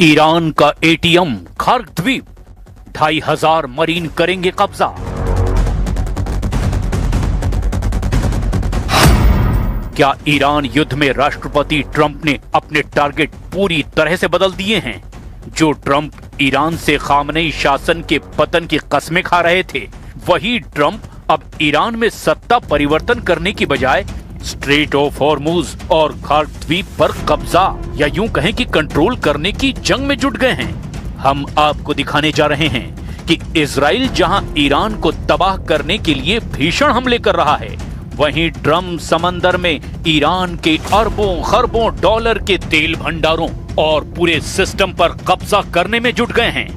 Iran का ATM खर्ग द्वीप, 2500 marine करेंगे कब्जा। क्या ईरान युद्ध में राष्ट्रपति ट्रंप ने अपने टारगेट पूरी तरह से बदल दिए हैं? जो ट्रंप ईरान से खामनेई शासन के पतन की कस्में खा रहे थे, वही ट्रंप अब ईरान में सत्ता परिवर्तन करने की बजाय स्ट्रेट ऑफ हॉर्मुज और खर्ग द्वीप पर कब्जा या यूं कहें कि कंट्रोल करने की जंग में जुट गए हैं। हम आपको दिखाने जा रहे हैं कि इजराइल जहां ईरान को तबाह करने के लिए भीषण हमले कर रहा है, वहीं ट्रंप समंदर में ईरान के अरबों खरबों डॉलर के तेल भंडारों और पूरे सिस्टम पर कब्जा करने में जुट गए हैं।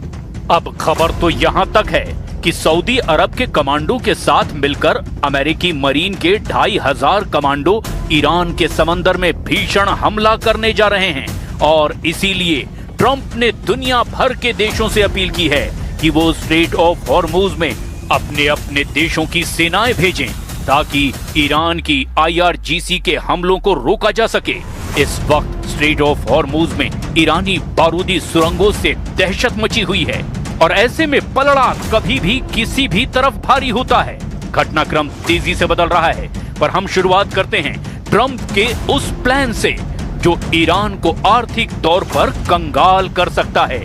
अब खबर तो यहां तक है कि सऊदी अरब के कमांडो के साथ मिलकर अमेरिकी मरीन के 2500 कमांडो ईरान के समंदर में भीषण हमला करने जा रहे हैं और इसीलिए ट्रंप ने दुनिया भर के देशों से अपील की है कि वो स्ट्रेट ऑफ हॉर्मुज में अपने अपने देशों की सेनाएं भेजें ताकि ईरान की IRGC के हमलों को रोका जा सके। इस वक्त स्ट्रेट ऑफ हॉर्मुज में ईरानी बारूदी सुरंगों से दहशत मची हुई है और ऐसे में पलड़ा कभी भी किसी भी तरफ भारी होता है। घटनाक्रम तेजी से बदल रहा है, पर हम शुरुआत करते हैं ट्रंप के उस प्लान से जो ईरान को आर्थिक तौर पर कंगाल कर सकता है।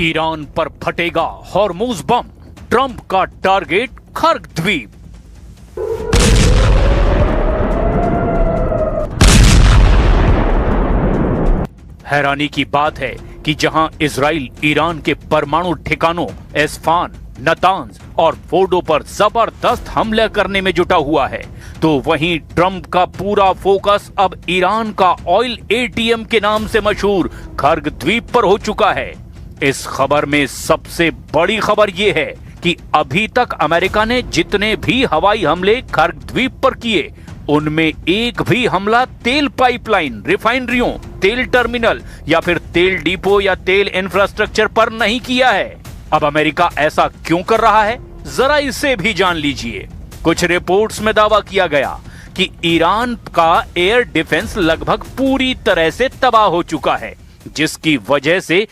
ईरान पर फटेगा हॉर्मुज बम, ट्रंप का टारगेट खर्ग द्वीप। हैरानी की बात है कि जहां इजराइल ईरान के परमाणु ठिकानों एस्फान, नतांज और फोर्डो पर जबरदस्त हमला करने में जुटा हुआ है, तो वहीं ट्रंप का पूरा फोकस अब ईरान का ऑयल एटीएम के नाम से मशहूर खर्ग द्वीप पर हो चुका है। इस खबर में सबसे बड़ी खबर यह है कि अभी तक अमेरिका ने जितने भी हवाई हमले खर्ग द्वीप पर किए, उनमें एक भी हमला तेल पाइपलाइन, रिफाइनरियों, तेल टर्मिनल या फिर तेल डिपो या तेल इंफ्रास्ट्रक्चर पर नहीं किया है। अब अमेरिका ऐसा क्यों कर रहा है, जरा इसे भी जान लीजिए। कुछ रिपोर्ट्स में दावा किया गया कि ईरान का एयर डिफेंस लगभग पूरी तरह से तबाह हो चुका है, जिसकी वजह से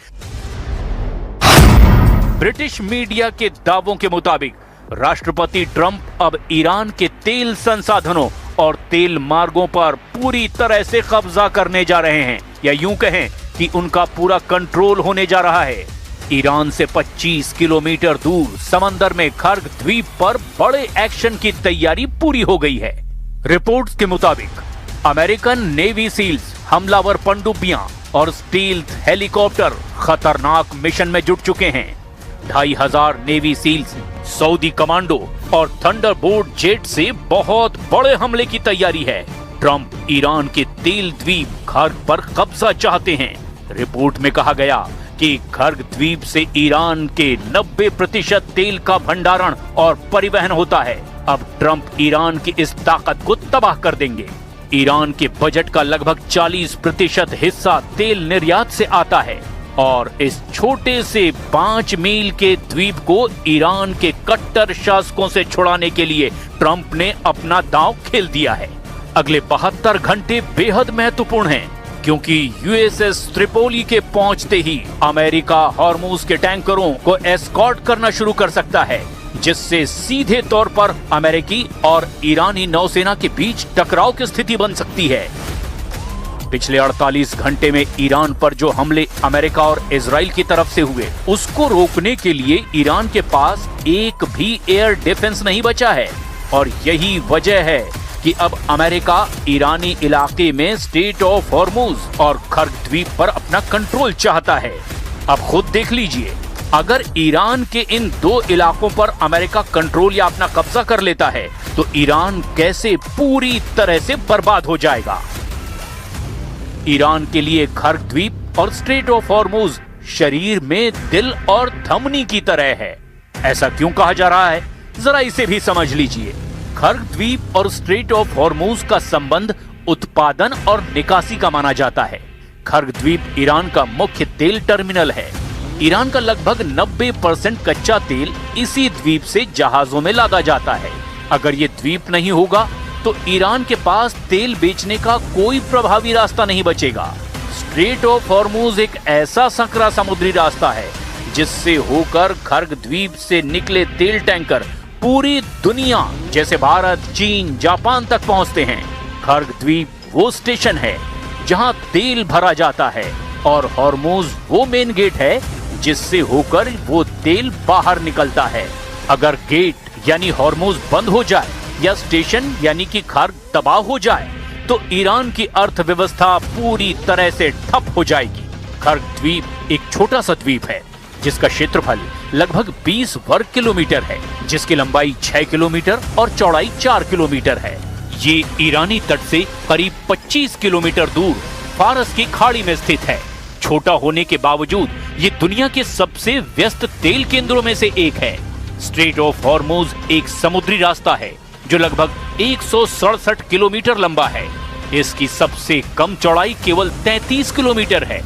ब्रिटिश मीडिया के दावों के मुताबिक राष्ट्रपति ट्रंप अब ईरान के तेल संसाधनों और तेल मार्गों पर पूरी तरह से कब्जा करने जा रहे हैं, या यूं कहें कि उनका पूरा कंट्रोल होने जा रहा है। ईरान से 25 किलोमीटर दूर समंदर में खर्ग द्वीप पर बड़े एक्शन की तैयारी पूरी हो गई है। रिपोर्ट्स के मुताबिक अमेरिकन नेवी सील्स, हमलावर पनडुब्बियां और स्टील्थ हेलीकॉप्टर खतरनाक मिशन में जुट चुके हैं। 2500 नेवी सील्स, सऊदी कमांडो और थंडरबोल्ट जेट से बहुत बड़े हमले की तैयारी है। ट्रंप ईरान के तेल द्वीप खर्ग पर कब्जा चाहते हैं। रिपोर्ट में कहा गया कि खर्ग द्वीप से ईरान के 90% तेल का भंडारण और परिवहन होता है। अब ट्रंप ईरान की इस ताकत को तबाह कर देंगे। ईरान के बजट का लगभग 40% हिस्सा तेल निर्यात से आता है और इस छोटे से 5 मील के द्वीप को ईरान के कट्टर शासकों से छुड़ाने के लिए ट्रंप ने अपना दांव खेल दिया है। अगले 72 घंटे बेहद महत्वपूर्ण हैं, क्योंकि USS त्रिपोली के पहुंचते ही अमेरिका हॉर्मुज के टैंकरों को एस्कॉर्ट करना शुरू कर सकता है, जिससे सीधे तौर पर अमेरिकी और ईरानी नौसेना के बीच टकराव की स्थिति बन सकती है। पिछले 48 घंटे में ईरान पर जो हमले अमेरिका और इजराइल की तरफ से हुए, उसको रोकने के लिए ईरान के पास एक भी एयर डिफेंस नहीं बचा है और यही वजह है कि अब अमेरिका ईरानी इलाके में स्ट्रेट ऑफ हॉर्मुज और खर्ग द्वीप पर अपना कंट्रोल चाहता है। अब खुद देख लीजिए, अगर ईरान के इन दो इलाकों पर अमेरिका कंट्रोल या अपना कब्जा कर लेता है, तो ईरान कैसे पूरी तरह से बर्बाद हो जाएगा। ईरान के लिए खर्ग द्वीप और स्ट्रेट ऑफ हॉर्मुज शरीर में दिल और धमनी की तरह है। ऐसा क्यों कहा जा रहा है, जरा इसे भी समझ लीजिए। खर्ग द्वीप और स्ट्रेट ऑफ हॉर्मुज का संबंध उत्पादन और निकासी का माना जाता है। खर्ग द्वीप ईरान का मुख्य तेल टर्मिनल है। ईरान का लगभग 90% कच्चा तेल इसी द्वीप से जहाजों में लादा जाता है। अगर ये द्वीप नहीं होगा तो ईरान के पास तेल बेचने का कोई प्रभावी रास्ता नहीं बचेगा। स्ट्रेट ऑफ हॉर्मूज एक ऐसा संकरा समुद्री रास्ता है जिससे होकर खर्ग द्वीप से निकले तेल टैंकर पूरी दुनिया जैसे भारत, चीन, जापान तक पहुंचते हैं। खर्ग द्वीप वो स्टेशन है जहां तेल भरा जाता है और हॉर्मूज वो मेन गेट है जिससे होकर वो तेल बाहर निकलता है। अगर गेट यानी हॉर्मूज बंद हो जाए या स्टेशन यानी कि खर्ग तबाह हो जाए तो ईरान की अर्थव्यवस्था पूरी तरह से ठप हो जाएगी। खर्ग द्वीप एक छोटा सा द्वीप है जिसका क्षेत्रफल लगभग 20 वर्ग किलोमीटर है, जिसकी लंबाई 6 किलोमीटर और चौड़ाई 4 किलोमीटर है। ये ईरानी तट से करीब 25 किलोमीटर दूर फारस की खाड़ी में स्थित है। छोटा होने के बावजूद ये दुनिया के सबसे व्यस्त तेल केंद्रों में से एक है। स्ट्रेट ऑफ हॉर्मूज एक समुद्री रास्ता है जो लगभग 167 किलोमीटर लंबा है। इसकी सबसे कम चौड़ाई केवल 33 किलोमीटर है।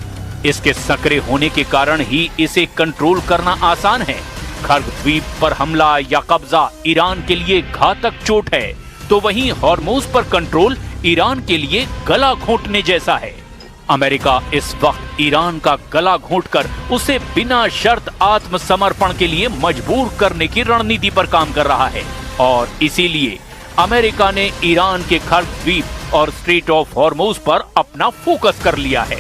इसके संकरे होने के कारण ही इसे कंट्रोल करना आसान है। खर्ग द्वीप पर हमला या कब्जा ईरान के लिए घातक चोट है, तो वहीं हॉर्मूज पर कंट्रोल ईरान के लिए गला घोंटने जैसा है। अमेरिका इस वक्त ईरान का गला घोंटकर उसे बिना शर्त आत्मसमर्पण के लिए मजबूर करने की रणनीति पर काम कर रहा है और इसीलिए अमेरिका ने ईरान के खर्ग द्वीप और स्ट्रेट ऑफ हॉर्मूज पर अपना फोकस कर लिया है।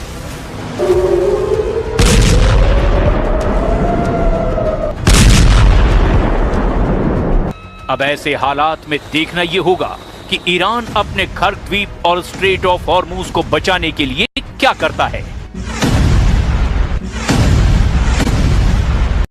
अब ऐसे हालात में देखना यह होगा कि ईरान अपने खर्ग द्वीप और स्ट्रेट ऑफ हॉर्मूज को बचाने के लिए क्या करता है।